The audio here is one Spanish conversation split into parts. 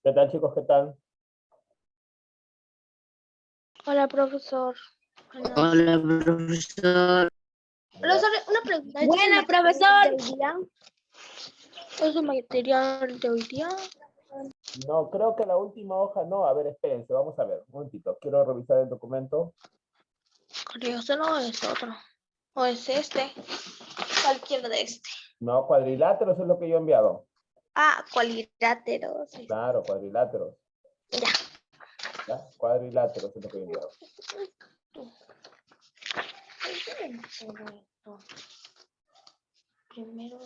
¿Qué tal, chicos? ¿Qué tal? Hola, profesor. Hola, profesor. Profesor, una pregunta. Buena, profesor. ¿Es el material de hoy día? No, creo que la última hoja no. A ver, espérense, vamos a ver. Un momentito. Quiero revisar el documento. Creo que no es otro. O es este. Cualquiera de este. No, cuadriláteros es lo que yo he enviado. Ah, cuadriláteros. Claro, cuadriláteros. Ya. ¿Ya? Cuadriláteros es lo que yo he enviado. Primero.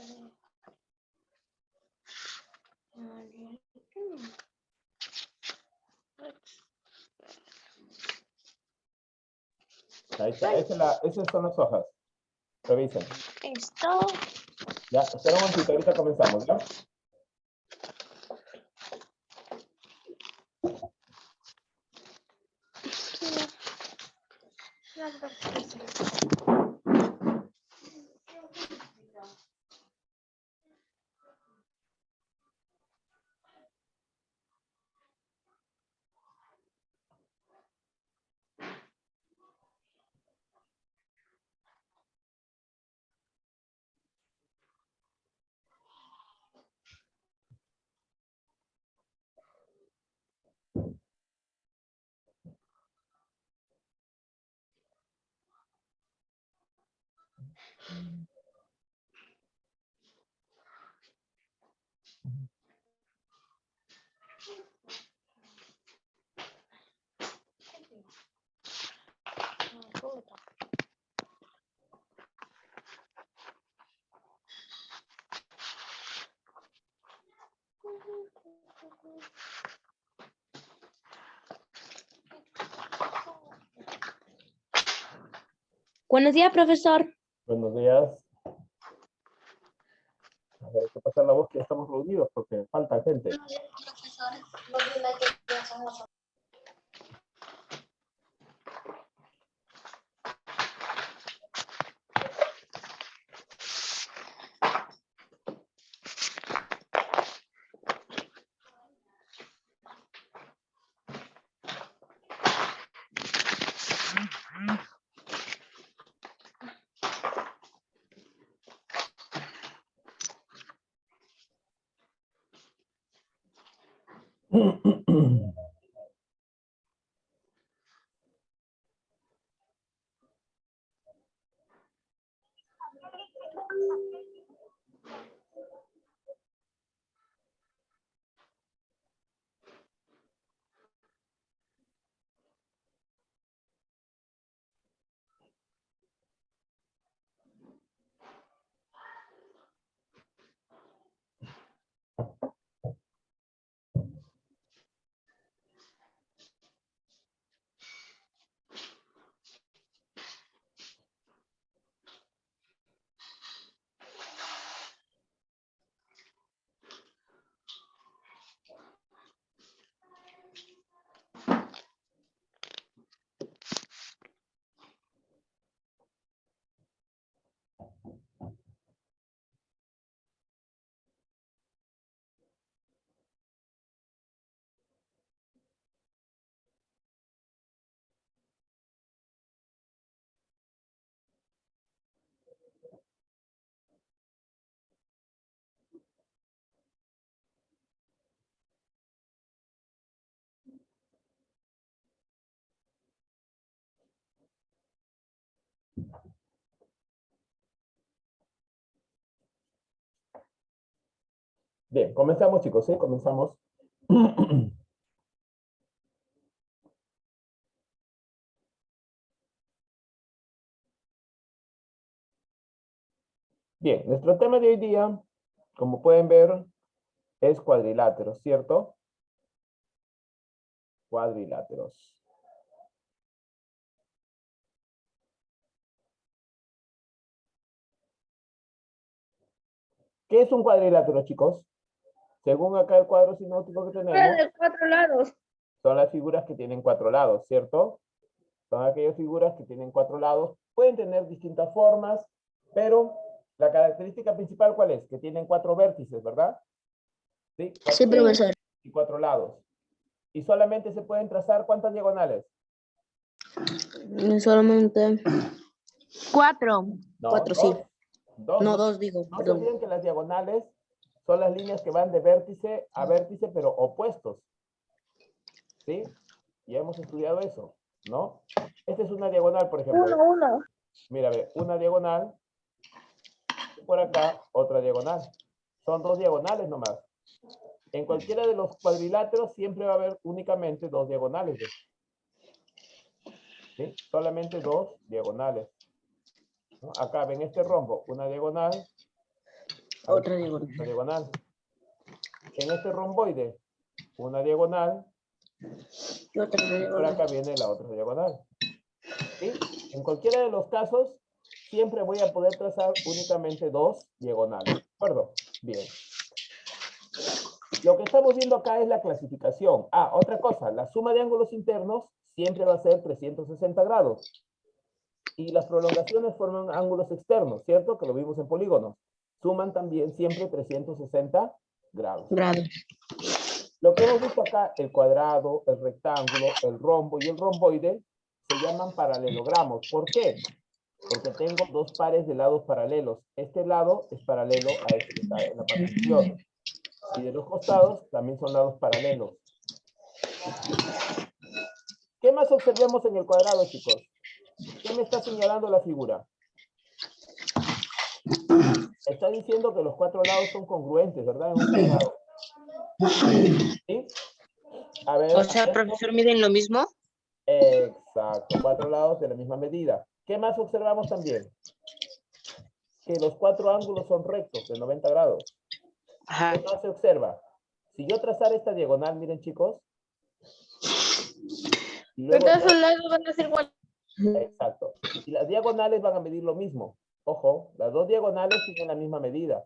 Ahí está. Esas son las hojas. Revisen. Esto. Ya, espera un momentito. Ahorita comenzamos, ¿ya? Buenos días, profesor. Buenos días. A ver, hay que pasar la voz que ya estamos reunidos porque falta gente. Bien, comenzamos, chicos, ¿sí? Comenzamos. Bien, nuestro tema de hoy día, como pueden ver, es cuadriláteros, ¿cierto? Cuadriláteros. ¿Qué es un cuadrilátero, chicos? Según acá el cuadro sinóptico que tenemos, De 4 lados. son las figuras que tienen 4 lados, ¿cierto? Son aquellas figuras que tienen 4 lados. Pueden tener distintas formas, pero la característica principal, ¿cuál es? Que tienen 4 vértices, ¿verdad? Sí, Sí, profesor. y 4 lados. Y solamente se pueden trazar ¿cuántas diagonales? Solamente 4. No, 4, dos. sí. Dos. No, 2 digo, No se perdón. olviden que las diagonales son las líneas que van de vértice a vértice, pero opuestos. ¿Sí? Ya hemos estudiado eso, ¿no? Esta es una diagonal, por ejemplo. Uno. Mira, ve, una diagonal. Por acá, otra diagonal. Son 2 diagonales nomás. En cualquiera de los cuadriláteros siempre va a haber únicamente 2 diagonales. ¿Sí? Solamente 2 diagonales. ¿No? Acá ven este rombo, una diagonal. Otra Una diagonal. diagonal. En este romboide, una diagonal. Y otra Por diagonal. acá viene la otra diagonal. ¿Sí? En cualquiera de los casos, siempre voy a poder trazar únicamente 2 diagonales. ¿De acuerdo? Bien. Lo que estamos viendo acá es la clasificación. Ah, otra cosa, la suma de ángulos internos siempre va a ser 360 grados. Y las prolongaciones forman ángulos externos, ¿cierto? Que lo vimos en polígonos. Suman también siempre 360 grados. Lo que hemos visto acá, el cuadrado, el rectángulo, el rombo y el romboide, se llaman paralelogramos. ¿Por qué? Porque tengo 2 pares de lados paralelos. Este lado es paralelo a este que está en la parte inferior. Y de los costados también son lados paralelos. ¿Qué más observemos en el cuadrado, chicos? ¿Qué me está señalando la figura? Está diciendo que los 4 lados son congruentes, ¿verdad? En un cuadrado. ¿Sí? A ver. O sea, profesor, ¿miden lo mismo? Exacto, 4 lados de la misma medida. ¿Qué más observamos también? Que los 4 ángulos son rectos, de 90 grados. Ajá. ¿Qué más se observa? Si yo trazara esta diagonal, miren chicos. Y luego Entonces los lados van a ser igual. exacto. Y las diagonales van a medir lo mismo. Ojo, las 2 diagonales tienen la misma medida.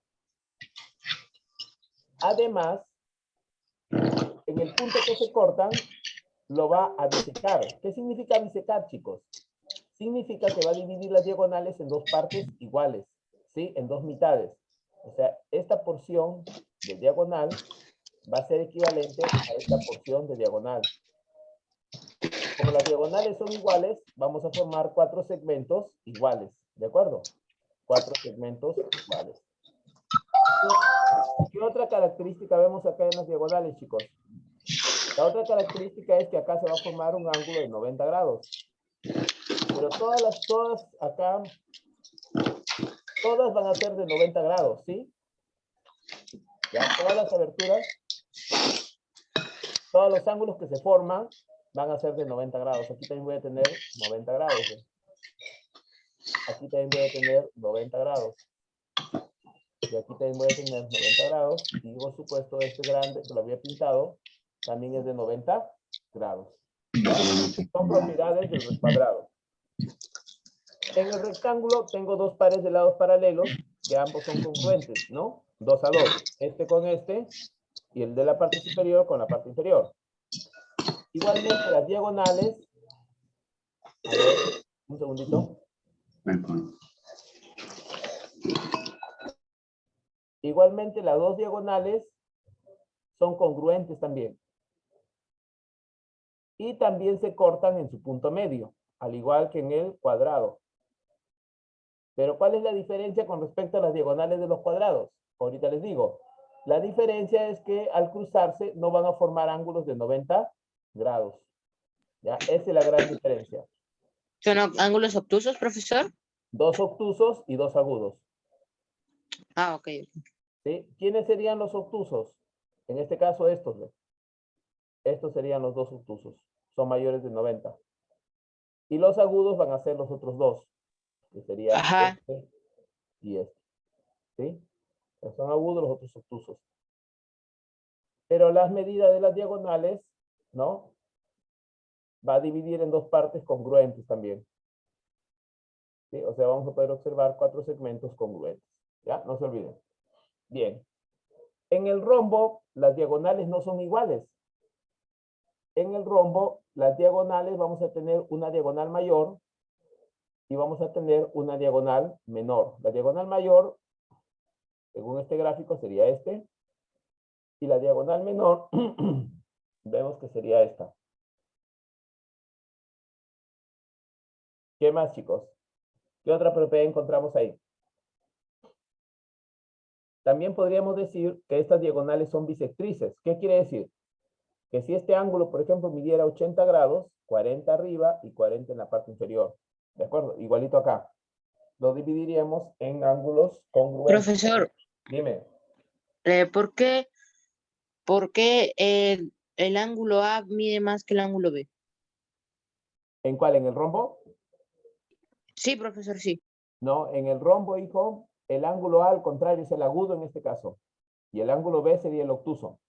Además, en el punto que se cortan, lo va a bisecar. ¿Qué significa bisecar, chicos? Significa que va a dividir las diagonales en 2 partes iguales, ¿sí? En 2 mitades. O sea, esta porción de diagonal va a ser equivalente a esta porción de diagonal. Como las diagonales son iguales, vamos a formar 4 segmentos iguales, ¿de acuerdo? 4 segmentos iguales. ¿Qué otra característica vemos acá en las diagonales, chicos? La otra característica es que acá se va a formar un ángulo de 90 grados. Pero todas acá, todas van a ser de 90 grados, ¿sí? Ya, todas las aberturas, todos los ángulos que se forman van a ser de 90 grados. Aquí también voy a tener 90 grados. ¿Sí? Aquí también voy a tener 90 grados. Y aquí también voy a tener 90 grados. Y por supuesto este grande que lo había pintado también es de 90 grados. ¿Ya? Son propiedades del cuadrado. En el rectángulo tengo 2 pares de lados paralelos que ambos son congruentes, ¿no? 2 a 2. Este con este y el de la parte superior con la parte inferior. Igualmente las diagonales. A ver, un segundito. Igualmente las 2 diagonales son congruentes también. Y también se cortan en su punto medio, al igual que en el cuadrado. Pero ¿cuál es la diferencia con respecto a las diagonales de los cuadrados? Ahorita les digo. La diferencia es que al cruzarse no van a formar ángulos de 90 grados. ¿Ya? Esa es la gran diferencia. ¿Son ángulos obtusos, profesor? 2 obtusos y 2 agudos. Ah, ok. ¿Sí? ¿Quiénes serían los obtusos? En este caso estos. ¿Ves? Estos serían los 2 obtusos. Son mayores de 90. Y los agudos van a ser los otros 2. Que serían este y este. ¿Sí? Son agudos los otros obtusos. Pero las medidas de las diagonales, ¿no? Va a dividir en 2 partes congruentes también. ¿Sí? O sea, vamos a poder observar 4 segmentos congruentes. ¿Ya? No se olviden. Bien. En el rombo, las diagonales no son iguales. En el rombo, las diagonales vamos a tener una diagonal mayor y vamos a tener una diagonal menor. La diagonal mayor, según este gráfico, sería este. Y la diagonal menor, vemos que sería esta. ¿Qué más, chicos? ¿Qué otra propiedad encontramos ahí? También podríamos decir que estas diagonales son bisectrices. ¿Qué quiere decir? Que si este ángulo, por ejemplo, midiera 80 grados, 40 arriba y 40 en la parte inferior. ¿De acuerdo? Igualito acá. Lo dividiríamos en ángulos congruentes. Profesor, Dime. ¿por qué el ángulo A mide más que el ángulo B? ¿En cuál? ¿En el rombo? Sí, profesor, sí. No, en el rombo, hijo, el ángulo A al contrario es el agudo en este caso. Y el ángulo B sería el obtuso.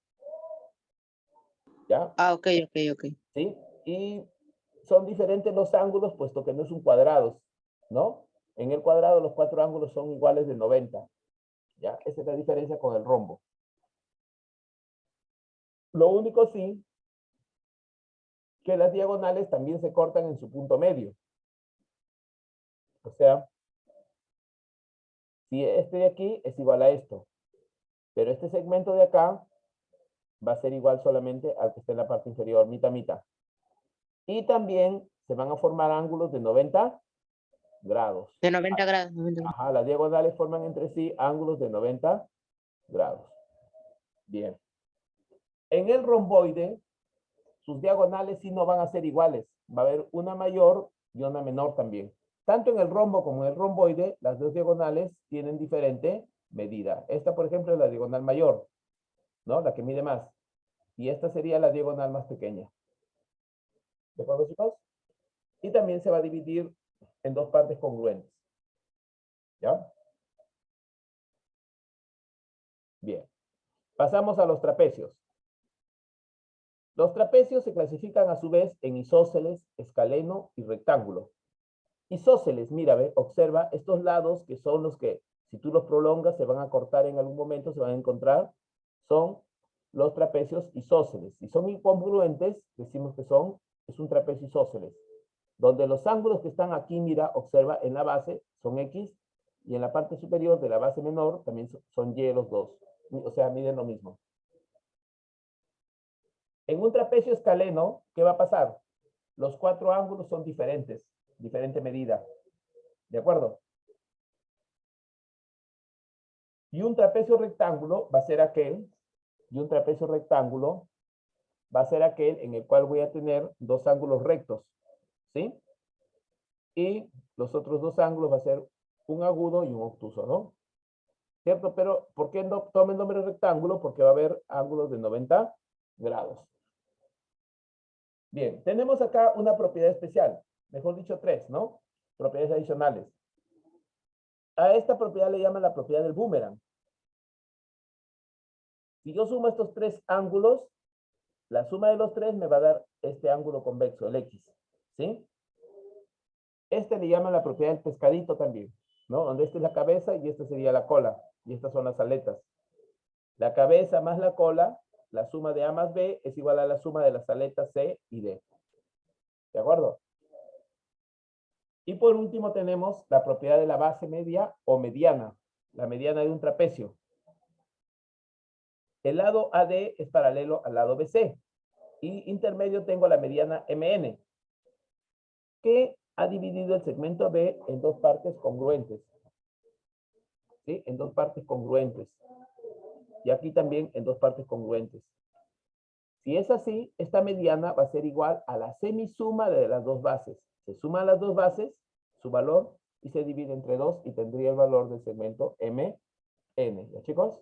¿Ya? Ah, ok. ¿Sí? Y son diferentes los ángulos, puesto que no es un cuadrado, ¿no? En el cuadrado los 4 ángulos son iguales de 90. ¿Ya? Esa es la diferencia con el rombo. Lo único sí, que las diagonales también se cortan en su punto medio. O sea, si este de aquí es igual a esto, pero este segmento de acá va a ser igual solamente al que esté en la parte inferior, mitad. Y también se van a formar ángulos de 90 grados. De 90 grados. 90 grados. Ajá, las diagonales forman entre sí ángulos de 90 grados. Bien. En el romboide, sus diagonales sí no van a ser iguales. Va a haber una mayor y una menor también. Tanto en el rombo como en el romboide, las dos diagonales tienen diferente medida. Esta, por ejemplo, es la diagonal mayor, ¿no? La que mide más. Y esta sería la diagonal más pequeña. ¿De acuerdo, chicos? Y también se va a dividir en dos partes congruentes. ¿Ya? Bien. Pasamos a los trapecios. Los trapecios se clasifican a su vez en isósceles, escaleno y rectángulo. Isósceles, mira, ve, observa estos lados que son los que, si tú los prolongas, se van a cortar en algún momento, se van a encontrar, son los trapecios isósceles. Si son incongruentes, decimos que es un trapecio isósceles, donde los ángulos que están aquí, mira, observa, en la base son X, y en la parte superior de la base menor también son Y los dos. O sea, miden lo mismo. En un trapecio escaleno, ¿qué va a pasar? Los 4 ángulos son diferentes, diferente medida. ¿De acuerdo? Y un trapecio rectángulo va a ser aquel, en el cual voy a tener dos ángulos rectos, ¿sí? Y los otros dos ángulos va a ser un agudo y un obtuso, ¿no? ¿Cierto? Pero, ¿por qué no tome el nombre rectángulo? Porque va a haber ángulos de 90 grados. Bien, tenemos acá una propiedad especial, mejor dicho 3, ¿no? Propiedades adicionales. A esta propiedad le llaman la propiedad del boomerang. Si yo sumo estos 3 ángulos, la suma de los 3 me va a dar este ángulo convexo, el X, ¿sí? Este le llaman la propiedad del pescadito también, ¿no? Donde esta es la cabeza y esta sería la cola, y estas son las aletas. La cabeza más la cola, la suma de A más B es igual a la suma de las aletas C y D. ¿De acuerdo? Y por último tenemos la propiedad de la base media o mediana, la mediana de un trapecio. El lado AD es paralelo al lado BC. Y intermedio tengo la mediana MN, que ha dividido el segmento B en dos partes congruentes. ¿Sí? En dos partes congruentes. Y aquí también en dos partes congruentes. Si es así, esta mediana va a ser igual a la semisuma de las dos bases. Se suman las dos bases, su valor, y se divide entre 2 y tendría el valor del segmento MN. ¿Ya, chicos?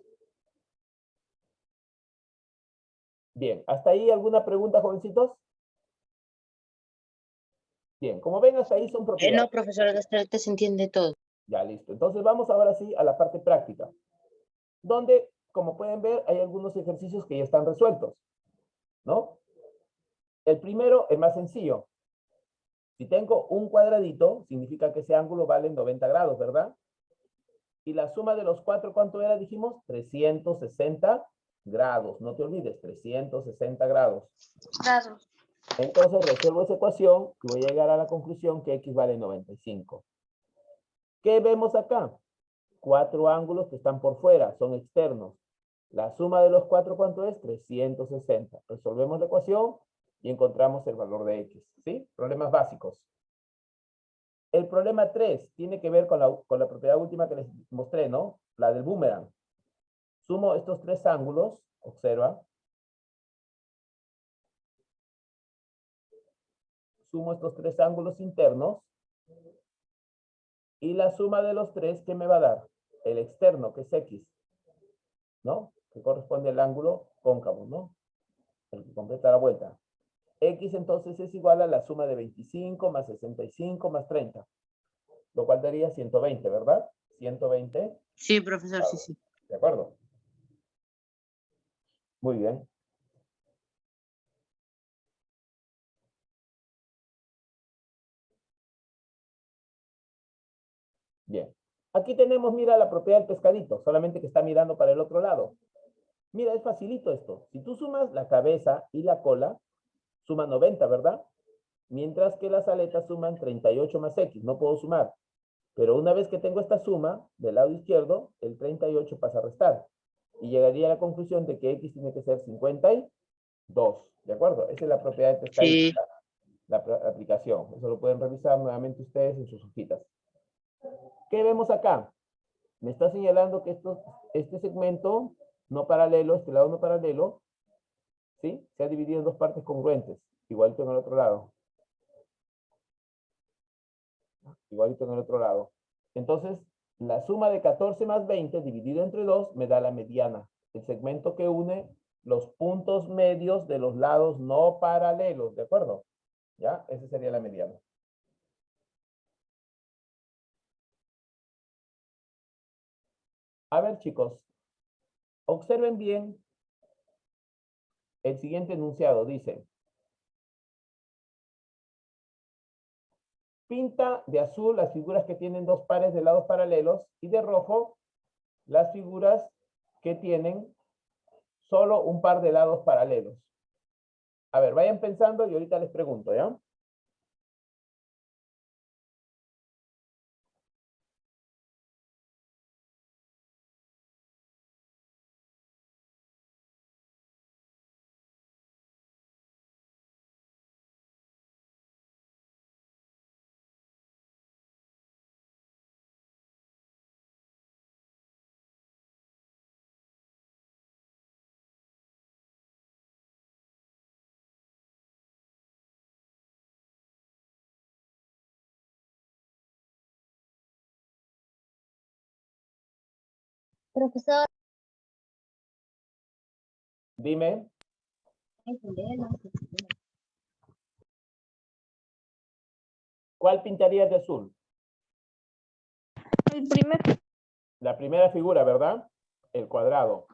Bien, ¿hasta ahí alguna pregunta, jovencitos? Bien, como ven, hasta ahí son propiedades. No, profesor, hasta ahorita se entiende todo. Ya, listo. Entonces vamos ahora sí a la parte práctica, donde, como pueden ver, hay algunos ejercicios que ya están resueltos, ¿no? El primero es más sencillo. Si tengo un cuadradito, significa que ese ángulo vale 90 grados, ¿verdad? Y la suma de los 4, ¿cuánto era? Dijimos 360 grados. No te olvides, 360 grados. Grados. Entonces resuelvo esa ecuación y voy a llegar a la conclusión que X vale 95. ¿Qué vemos acá? 4 ángulos que están por fuera, son externos. La suma de los 4, ¿cuánto es? 360. Resolvemos la ecuación y encontramos el valor de x. ¿Sí? Problemas básicos. El problema 3 tiene que ver con la propiedad última que les mostré, ¿no? La del boomerang. Sumo estos tres ángulos, observa. Sumo estos tres ángulos internos. Y la suma de los tres, ¿qué me va a dar? El externo, que es x, ¿no? Que corresponde al ángulo cóncavo, ¿no? El que completa la vuelta. X entonces es igual a la suma de 25 más 65 más 30. Lo cual daría 120, ¿verdad? 120. Sí, profesor, sí, sí. ¿De acuerdo? Muy bien. Bien. Aquí tenemos, mira, la propiedad del pescadito, solamente que está mirando para el otro lado. Mira, es facilito esto. Si tú sumas la cabeza y la cola, suma 90, ¿verdad? Mientras que las aletas suman 38 más X. No puedo sumar. Pero una vez que tengo esta suma, del lado izquierdo, el 38 pasa a restar. Y llegaría a la conclusión de que X tiene que ser 52. ¿De acuerdo? Esa es la propiedad de pescadito, Sí, la aplicación. Eso lo pueden revisar nuevamente ustedes en sus hojitas. ¿Qué vemos acá? Me está señalando que este segmento no paralelo, este lado no paralelo, ¿sí? Se ha dividido en dos partes congruentes, igualito en el otro lado. Igualito en el otro lado. Entonces, la suma de 14 más 20 dividido entre 2 me da la mediana, el segmento que une los puntos medios de los lados no paralelos, ¿de acuerdo? ¿Ya? Esa sería la mediana. A ver, chicos, observen bien el siguiente enunciado. Dice, pinta de azul las figuras que tienen dos pares de lados paralelos y de rojo las figuras que tienen solo un par de lados paralelos. A ver, vayan pensando y ahorita les pregunto, ¿ya? Profesor. Dime. ¿Cuál pintarías de azul? El primero. La primera figura, ¿verdad? El cuadrado.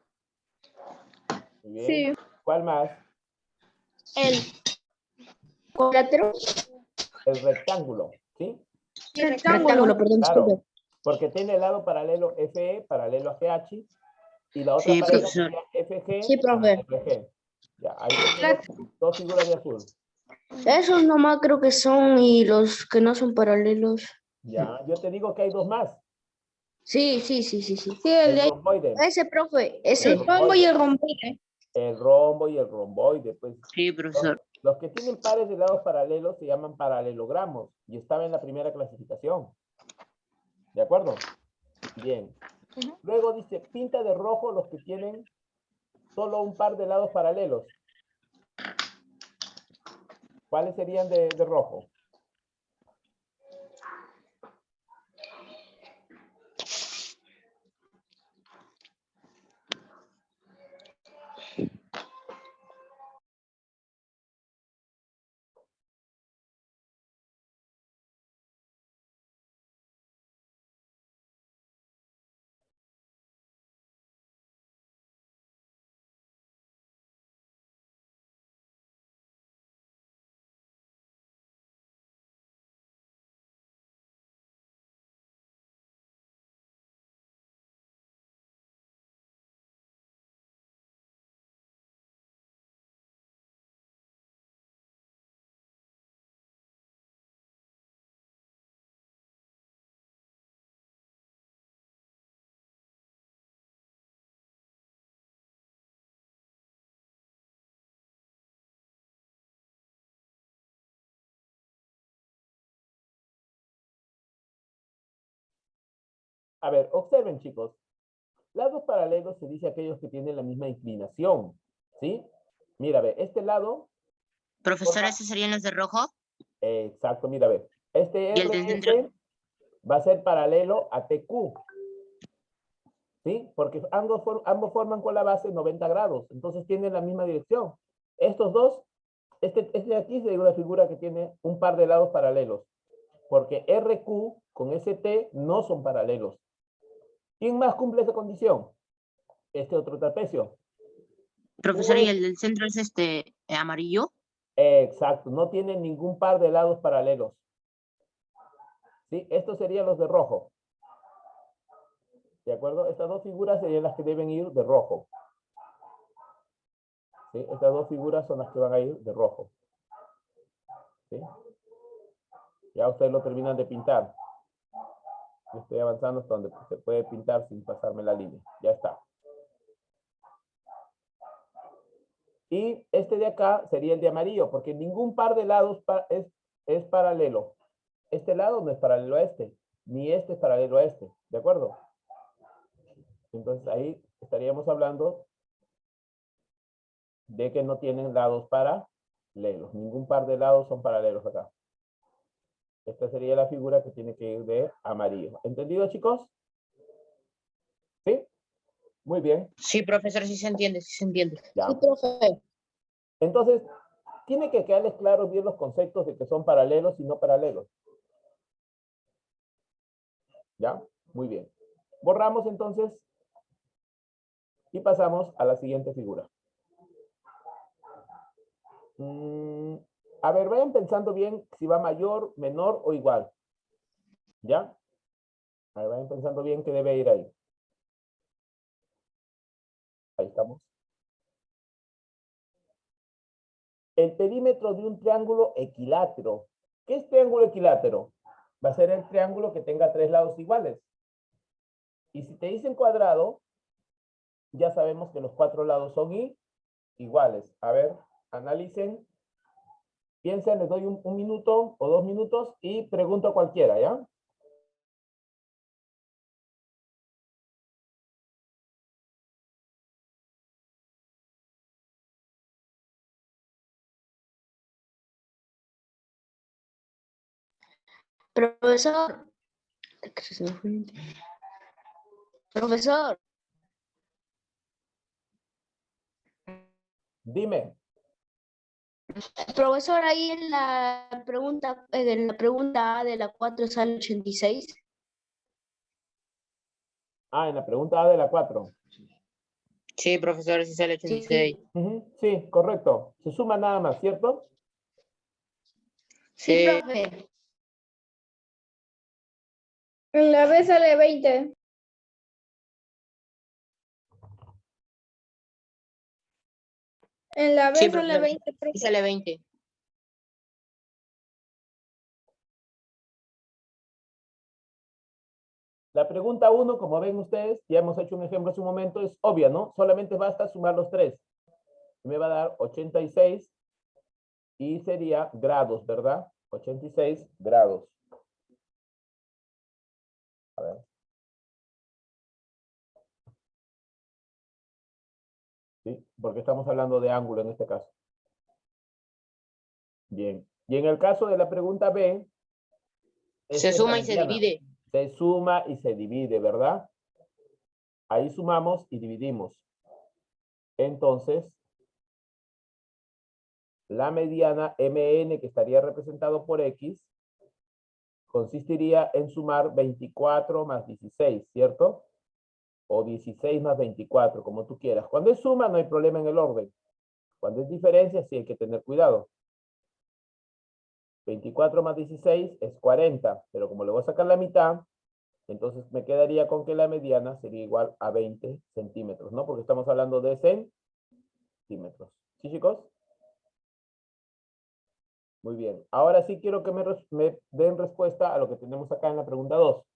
Muy bien. Sí. ¿Cuál más? El cuadrilátero. El rectángulo, ¿sí? Rectángulo, perdón, Claro, disculpe. porque tiene el lado paralelo FE, paralelo a GH, y la otra sí, pareja profesor. sería FG, Sí, profe. FG. Ya, ahí tenemos dos figuras de azul. Esos nomás creo que son y los que no son paralelos. Ya, yo te digo que hay dos más. Sí. Sí, El romboide. ese, profe, ese. El romboide. El romboide. El rombo y el romboide, pues. Sí, profesor. Los que tienen pares de lados paralelos se llaman paralelogramos y estaba en la primera clasificación. ¿De acuerdo? Bien. Luego dice, pinta de rojo los que tienen solo un par de lados paralelos. ¿Cuáles serían de rojo? A ver, observen, chicos. Lados paralelos se dice aquellos que tienen la misma inclinación, ¿sí? Mira, ve, este lado, Profesor, ¿esos serían los de rojo? exacto, mira, ve. Este ¿Y el del centro? RS va a ser paralelo a TQ, ¿sí? Porque ambos forman con la base 90 grados, entonces tienen la misma dirección. Estos dos, este de aquí es una figura que tiene un par de lados paralelos, porque RQ con ST no son paralelos. ¿Quién más cumple esa condición? Este otro trapecio. Profesor, ¿y el del centro es amarillo? Exacto, no tienen ningún par de lados paralelos. ¿Sí? Estos serían los de rojo. ¿De acuerdo? Estas dos figuras serían las que deben ir de rojo. ¿Sí? Estas dos figuras son las que van a ir de rojo. ¿Sí? Ya ustedes lo terminan de pintar. Yo estoy avanzando hasta donde se puede pintar sin pasarme la línea. Ya está. Y este de acá sería el de amarillo, porque ningún par de lados es paralelo. Este lado no es paralelo a este, ni este es paralelo a este. ¿De acuerdo? Entonces ahí estaríamos hablando de que no tienen lados paralelos. Ningún par de lados son paralelos acá. Esta sería la figura que tiene que ir de amarillo. ¿Entendido, chicos? ¿Sí? Muy bien. Sí, profesor, sí se entiende, sí se entiende. Ya. Sí, profe. Entonces, tiene que quedarles claros bien los conceptos de que son paralelos y no paralelos. ¿Ya? Muy bien. Borramos entonces y pasamos a la siguiente figura. A ver, vayan pensando bien si va mayor, menor o igual. ¿Ya? A ver, vayan pensando bien que debe ir ahí. Ahí estamos. El perímetro de un triángulo equilátero. ¿Qué es triángulo equilátero? Va a ser el triángulo que tenga tres lados iguales. Y si te dicen cuadrado, ya sabemos que los cuatro lados son iguales. A ver, analicen. Piensen, les doy un minuto o 2 minutos y pregunto a cualquiera, ¿ya? Profesor. Profesor. Dime. Profesor, ahí en la pregunta A de la 4 sale 86. Ah, en la pregunta A de la 4. Sí, profesor, sí sale 86. Sí, Sí, correcto. Se suma nada más, ¿cierto? sí, Sí, profe. En la B sale 20. En la sí, B sale profesor, 20, sí profe. sale 20. La pregunta 1, como ven ustedes, ya hemos hecho un ejemplo hace un momento, es obvia, ¿no? Solamente basta sumar los tres. Me va a dar 86 y sería grados, ¿verdad? 86 grados. A ver. ¿Sí? Porque estamos hablando de ángulo en este caso. Bien. Y en el caso de la pregunta B, Se esta es la suma y se mediana. divide. Se suma y se divide, ¿verdad? Ahí sumamos y dividimos. Entonces, la mediana MN, que estaría representado por X, consistiría en sumar 24 más 16, ¿cierto? O 16 más 24, como tú quieras. Cuando es suma, no hay problema en el orden. Cuando es diferencia, sí hay que tener cuidado. 24 más 16 es 40, pero como le voy a sacar la mitad, entonces me quedaría con que la mediana sería igual a 20 centímetros, ¿no? Porque estamos hablando de centímetros. ¿Sí, chicos? Muy bien. Ahora sí quiero que me den respuesta a lo que tenemos acá en la pregunta 2.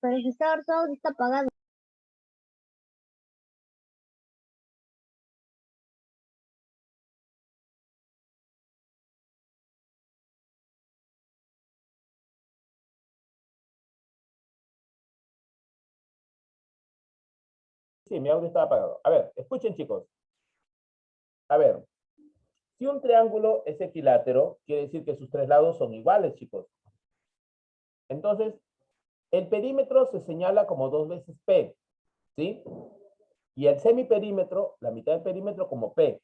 pero si está todo está apagado. Sí, mi audio estaba apagado. A ver, escuchen, chicos. A ver, si un triángulo es equilátero, quiere decir que sus tres lados son iguales, chicos. Entonces, el perímetro se señala como 2 veces P, ¿sí? Y el semiperímetro, la mitad del perímetro como P.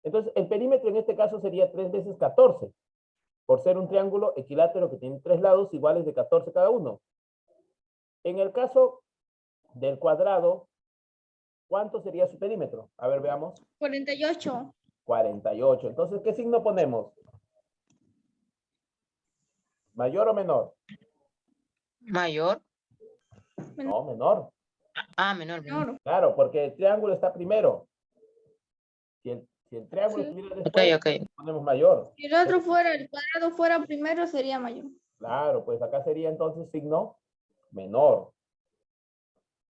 Entonces, el perímetro en este caso sería 3 veces 14, por ser un triángulo equilátero que tiene tres lados iguales de 14 cada uno. En el caso del cuadrado, ¿cuánto sería su perímetro? A ver, veamos. 48. 48. Entonces, ¿qué signo ponemos? ¿Mayor o menor? Mayor. No, menor. Ah, menor. Menor. Claro, porque el triángulo está primero. Si el triángulo Sí. estuviera Ok, después, ok. ponemos mayor. Si el otro fuera, el cuadrado fuera primero, sería mayor. Claro, pues acá sería entonces signo menor.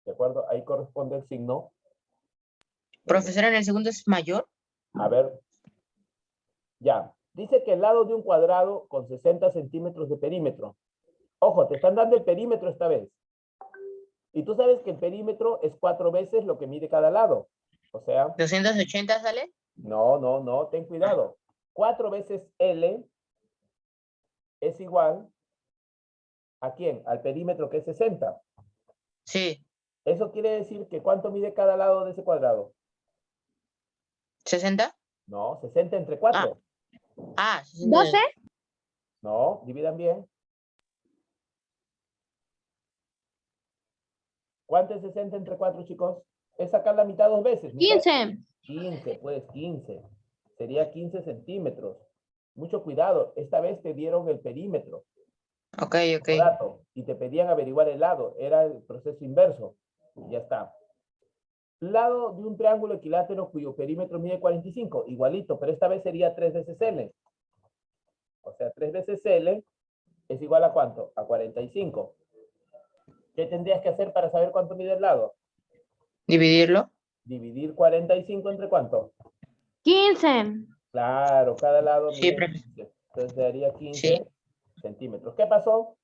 ¿De acuerdo? Ahí corresponde el signo. Profesora, en el segundo es mayor. A ver. Ya. Dice que el lado de un cuadrado con 60 centímetros de perímetro. Ojo, te están dando el perímetro esta vez. Y tú sabes que el perímetro es 4 veces lo que mide cada lado. O sea, 280 sale. no, ten cuidado. 4 veces L es igual ¿a quién? Al perímetro que es 60. Sí. Eso quiere decir que ¿cuánto mide cada lado de ese cuadrado? 60. No, 60 entre 4. Ah, 60. 12. No, dividan bien. ¿Cuánto es 60 entre 4, chicos? Es sacar la mitad 2 veces. ¿no? 15. 15, pues 15. Sería 15 centímetros. Mucho cuidado. Esta vez te dieron el perímetro. Ok, ok. Como dato, y te pedían averiguar el lado. Era el proceso inverso. Ya está. Lado de un triángulo equilátero cuyo perímetro mide 45. Igualito, pero esta vez sería 3 veces L. O sea, 3 veces L es igual a ¿cuánto? A 45. ¿Qué tendrías que hacer para saber cuánto mide el lado? Dividirlo. Dividir 45 entre ¿cuánto? 15. Claro, cada lado Sí, mide profe. 15. Entonces daría 15 Sí. centímetros. ¿Qué pasó?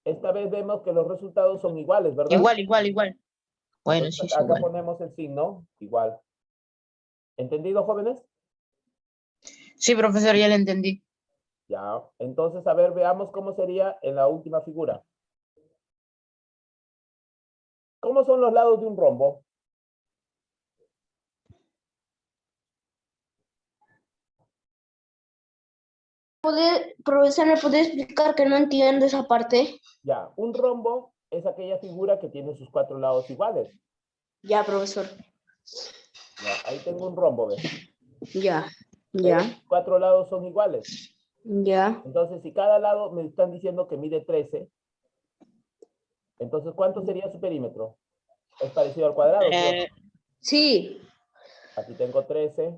Esta vez vemos que los resultados son iguales, ¿verdad? Igual. Bueno, Entonces, sí, es acá igual. ponemos el signo igual. ¿Entendido, jóvenes? Sí, profesor, ya lo entendí. Ya. Entonces, a ver, veamos cómo sería en la última figura. ¿Cómo son los lados de un rombo? Profesor, ¿me puede explicar que no entiendo esa parte? Ya, un rombo es aquella figura que tiene sus 4 lados iguales. Ya, profesor. Ya, ahí tengo un rombo, ¿ves? Ya. Pero sus 4 lados son iguales. Ya. Entonces, si cada lado me están diciendo que mide 13, entonces, ¿cuánto sería su perímetro? Es parecido al cuadrado, ¿sí o no? Sí. Aquí tengo 13.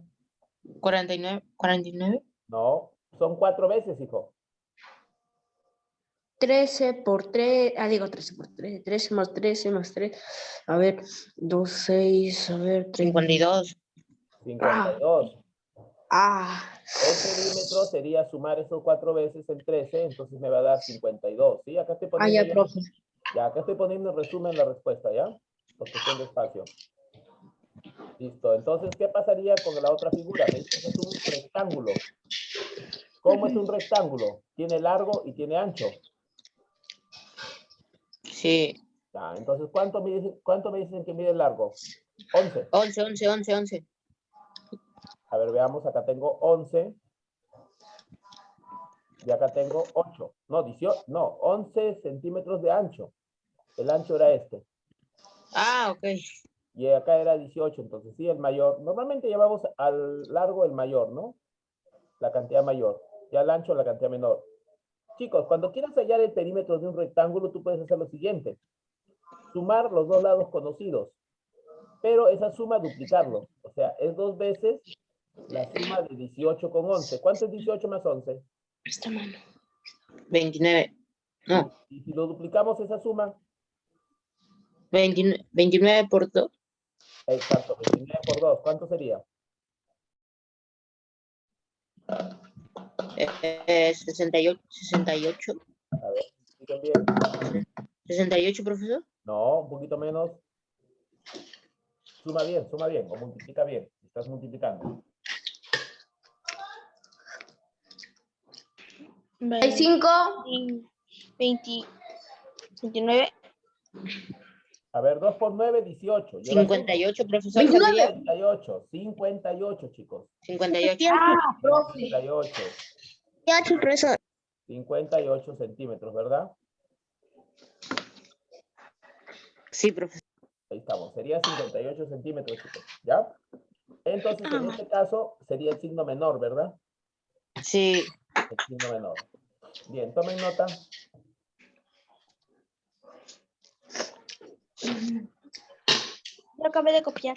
49. 49. No, son 4 veces, hijo. 13 por 3. Ah, digo 13 por 3. 13 más 13 más 3. A ver, 2, 6. A ver, 3. 52. 52. Ah. El perímetro sería sumar esos 4 veces el 13, entonces me va a dar 52. ¿Sí? Acá estoy Ah, poniendo ya, profe. ya, acá estoy poniendo en resumen la respuesta, ¿ya? Por cuestión de espacio. Listo. Entonces, ¿qué pasaría con la otra figura? Me dice que es un rectángulo. ¿Cómo es un rectángulo? Tiene largo y tiene ancho. Sí. Ya, entonces, ¿cuánto me dicen que mide el largo? 11. 11. A ver, veamos, acá tengo 11. Y acá tengo 8. No, 18, no, 11 centímetros de ancho. El ancho era este. Ah, ok. Y acá era 18, entonces sí, el mayor. Normalmente llevamos al largo el mayor, ¿no? La cantidad mayor. Y al ancho la cantidad menor. Chicos, cuando quieras hallar el perímetro de un rectángulo, tú puedes hacer lo siguiente. Sumar los dos lados conocidos. Pero esa suma duplicarlo. O sea, es 2 veces la suma de 18 con 11. ¿Cuánto es 18 más 11? Esta mano. 29. No, Y si lo duplicamos esa suma, 29 por 2. exacto, 29 por 2, ¿cuánto sería? 68. A ver, expliquen bien. 68, profesor. No, un poquito menos. Suma bien, o multiplica bien. Estás multiplicando. 5. 20, 29. A ver, 2 por 9, 18. Llevas 58, profesor. 29. Saldría 58, 58, chicos. 58. Profe. 58. 8, profesor. 58 centímetros, ¿verdad? Sí, profesor. Ahí estamos. Sería 58 centímetros, chicos. ¿Ya? Entonces, en este caso, sería el signo menor, ¿verdad? Sí. El signo menor. Bien, tomen nota. Lo acabé de copiar.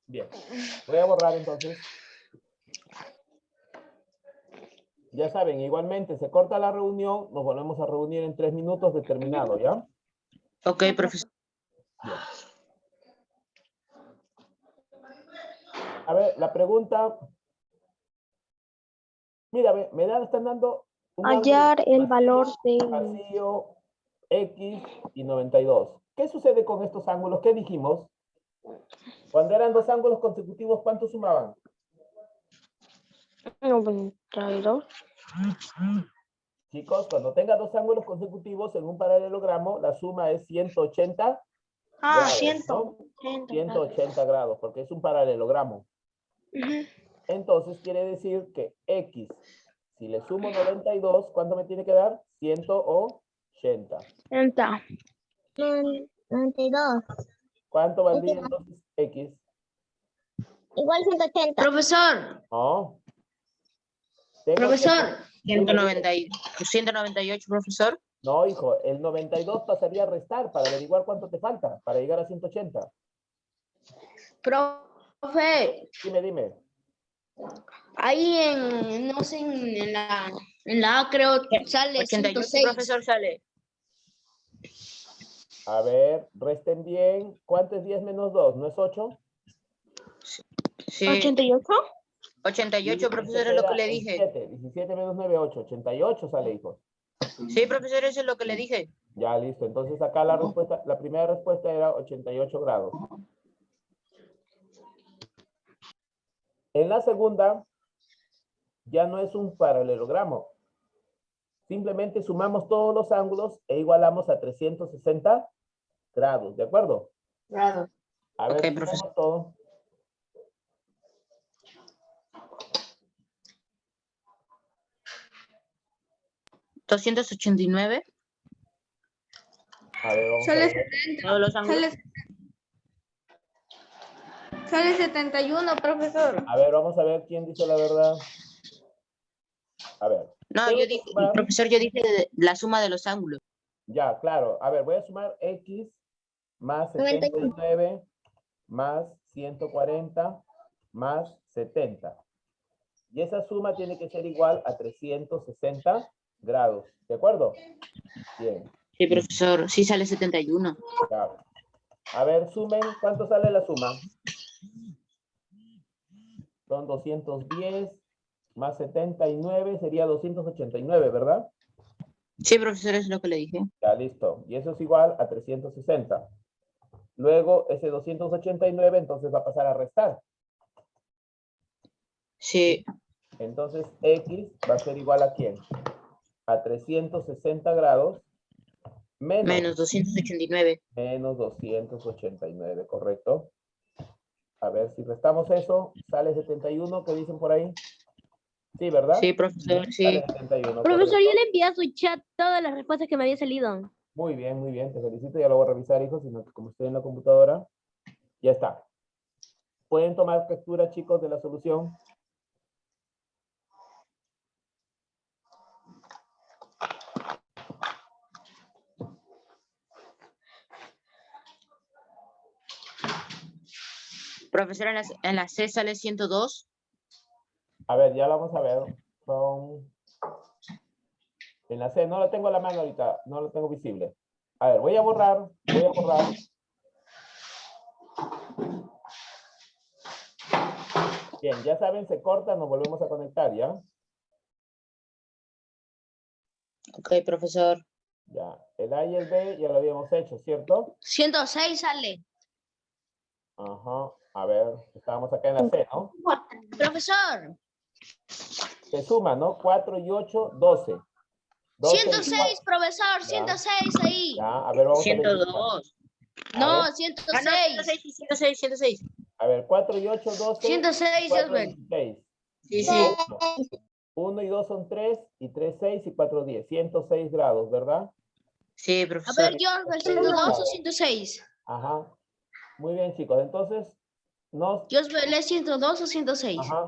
Bien. Voy a borrar entonces. Ya saben, igualmente se corta la reunión, nos volvemos a reunir en 3 minutos de terminado, ¿ya? Ok, profesor. Bien. A ver, la pregunta. Mira, están dando un Hallar ángulo el valor de... vacío X y 92. ¿Qué sucede con estos ángulos? ¿Qué dijimos? Cuando eran dos ángulos consecutivos, ¿cuánto sumaban? 92. Chicos, cuando tenga dos ángulos consecutivos en un paralelogramo, la suma es 180 Ah, grados, 100. ¿no? 180 grados, porque es un paralelogramo. Ujú. Entonces quiere decir que X, si le sumo 92, ¿cuánto me tiene que dar? 180. 92. ¿Cuánto valdría entonces X? Igual 180. Profesor. No. Tengo Profesor. 198, profesor. No, hijo, el 92 pasaría a restar para averiguar cuánto te falta para llegar a 180. Profe. Dime. Ahí no sé, en la A creo que sale 88, 106. profesor, sale. A ver, resten bien. ¿Cuánto es 10 menos 2? ¿No es 8? Sí. 88. 88, profesor, es lo que le dije. 17 menos 9, 8. 88 sale, hijo. Sí, profesor, eso es lo que le dije. Ya, listo. Entonces acá la respuesta, la primera respuesta era 88 grados. En la segunda, ya no es un paralelogramo. Simplemente sumamos todos los ángulos e igualamos a 360 grados, ¿de acuerdo? Grado. A ver, Ok, sumemos profesor. todo. ¿289? A ver, vamos a Sale ver. 70. Todos los ángulos. Sale 71, profesor. A ver, vamos a ver quién dice la verdad. A ver. No, tengo yo que dije, sumar- profesor, yo dije la suma de los ángulos. Ya, claro. A ver, voy a sumar X más 79 más 140 más 70. Y esa suma tiene que ser igual a 360 grados. ¿De acuerdo? Bien. Sí, profesor, sí sale 71. Ya. A ver, sumen. ¿Cuánto sale la suma? Son 210 más 79 sería 289, ¿verdad? Sí, profesor, es lo que le dije. Ya, listo. Y eso es igual a 360. Luego, ese 289 entonces va a pasar a restar. Sí, Entonces, X va a ser igual a ¿quién? A 360 grados menos 289. menos 289, ¿correcto? A ver, si restamos eso, sale 71, ¿qué dicen por ahí? Sí, ¿verdad? Sí, profesor, sí. Sale 71, Profesor, correcto. yo le envié a su chat todas las respuestas que me había salido. Muy bien, te felicito, ya lo voy a revisar, hijo, sino que como estoy en la computadora, ya está. ¿Pueden tomar captura, chicos, de la solución? Profesor, en la C sale 102. A ver, ya lo vamos a ver. Son... En la C, no la tengo a la mano ahorita, no la tengo visible. A ver, voy a borrar. Bien, ya saben, se corta, nos volvemos a conectar, ¿ya? Ok, profesor. Ya, el A y el B ya lo habíamos hecho, ¿cierto? 106 sale. Ajá, a ver, estábamos acá en la C, ¿no? Profesor, Se suma, ¿no? 4 y 8, 12. 12 y 106, profesor, Ya. 106 ahí. Ya, a ver, vamos a verificar. 102. A No, ver, 106. 106. a ver, 4 y 8, 12. 106, 4, Josbel. 16. Sí, sí. 1 y 2 son 3, y 3, 6, y 4, 10. 106 grados, ¿verdad? Sí, A profesor. ver, Josbel, 102 o 106. Ajá. Muy bien, chicos. Entonces, nos... Josbel, ¿es 102 o 106? Ajá.